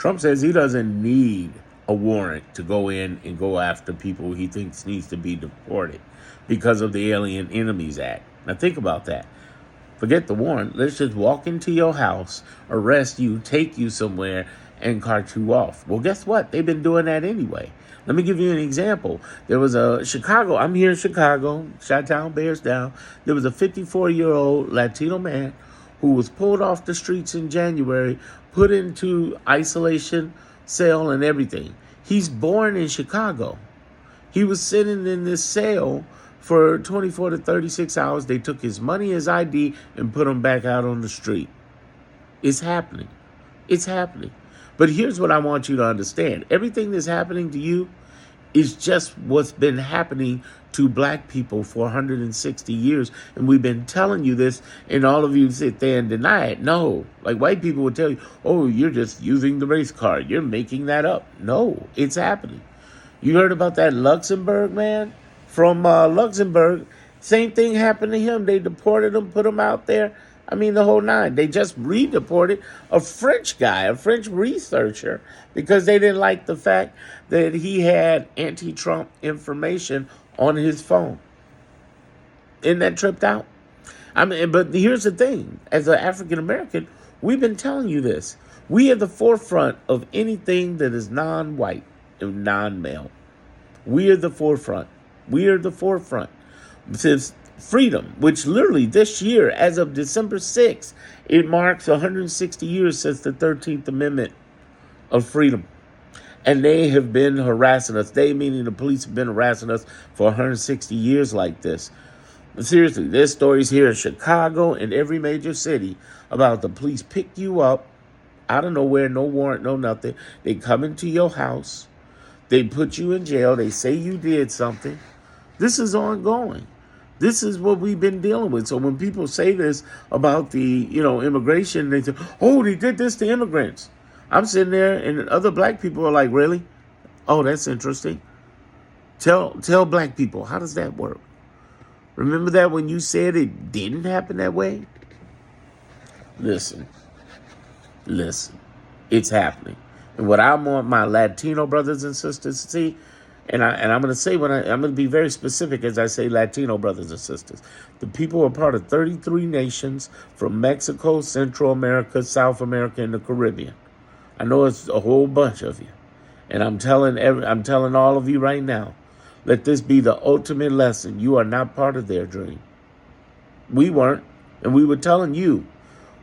Trump says he doesn't need a warrant to go in and go after people he thinks needs to be deported because of the Alien Enemies Act. Now think about that. Forget the warrant. Let's just walk into your house, arrest you, take you somewhere, and cart you off. Well, guess what? They've been doing that anyway. Let me give you an example. There was a Chicago. I'm here in Chicago. Chi-town, bears down. There was a 54-year-old Latino man who was pulled off the streets in January, put into isolation cell and everything. He's born in Chicago. He was sitting in this cell for 24 to 36 hours. They took his money, his ID, and put him back out on the street. It's happening. It's happening. But here's what I want you to understand. Everything that's happening to you is just what's been happening to black people for 160 years. And we've been telling you this, and all of you sit there and deny it. No. Like white people would tell you, oh, you're just using the race card. You're making that up. No, it's happening. You heard about that Luxembourg man from Luxembourg? Same thing happened to him. They deported him, put him out there. I mean, the whole nine. They just re-deported a French guy, a French researcher, because they didn't like the fact that he had anti-Trump information on his phone. Isn't that tripped out? I mean, but here's the thing. As an African-American, we've been telling you this. We are the forefront of anything that is non-white and non-male. We are the forefront. We are the forefront. Since freedom, which literally this year, as of December 6th, it marks 160 years since the 13th Amendment of freedom. And they have been harassing us. They, meaning the police, have been harassing us for 160 years like this. But seriously, there's stories here in Chicago and every major city about the police pick you up out of nowhere, no warrant, no nothing. They come into your house. They put you in jail. They say you did something. This is ongoing. This is what we've been dealing with. So when people say this about the, immigration, they say, oh, they did this to immigrants. I'm sitting there and other black people are like, really? Oh, that's interesting. Tell black people, how does that work? Remember that when you said it didn't happen that way? Listen, it's happening. And what I want my Latino brothers and sisters to see, and I'm going to say I'm going to be very specific as I say Latino brothers and sisters. The people are part of 33 nations from Mexico, Central America, South America, and the Caribbean. I know it's a whole bunch of you. And I'm telling all of you right now, let this be the ultimate lesson. You are not part of their dream. We weren't. And we were telling you,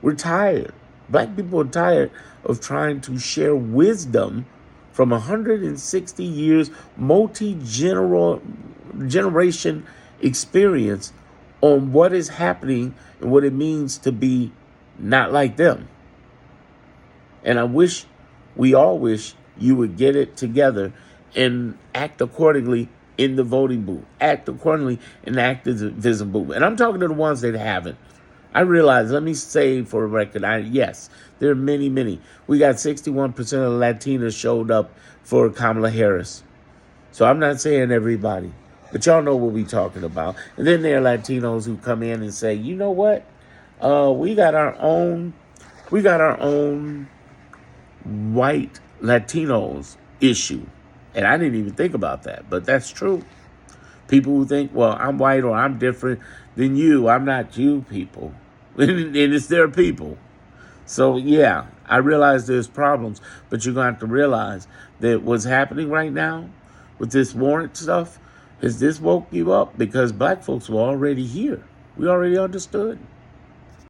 we're tired. Black people are tired of trying to share wisdom from 160 years, multi-generation experience on what is happening and what it means to be not like them. And we all wish you would get it together and act accordingly in the voting booth. Act accordingly in the activism booth. And I'm talking to the ones that haven't. I realize, let me say for a record, yes, there are many, many. We got 61% of the Latinas showed up for Kamala Harris. So I'm not saying everybody, but y'all know what we're talking about. And then there are Latinos who come in and say, you know what? We got our own white Latinos issue. And I didn't even think about that, but that's true. People who think, well, I'm white or I'm different than you. I'm not you people. And it's their people. So, yeah, I realize there's problems, but you're going to have to realize that what's happening right now with this warrant stuff, has this woke you up? Because black folks were already here. We already understood.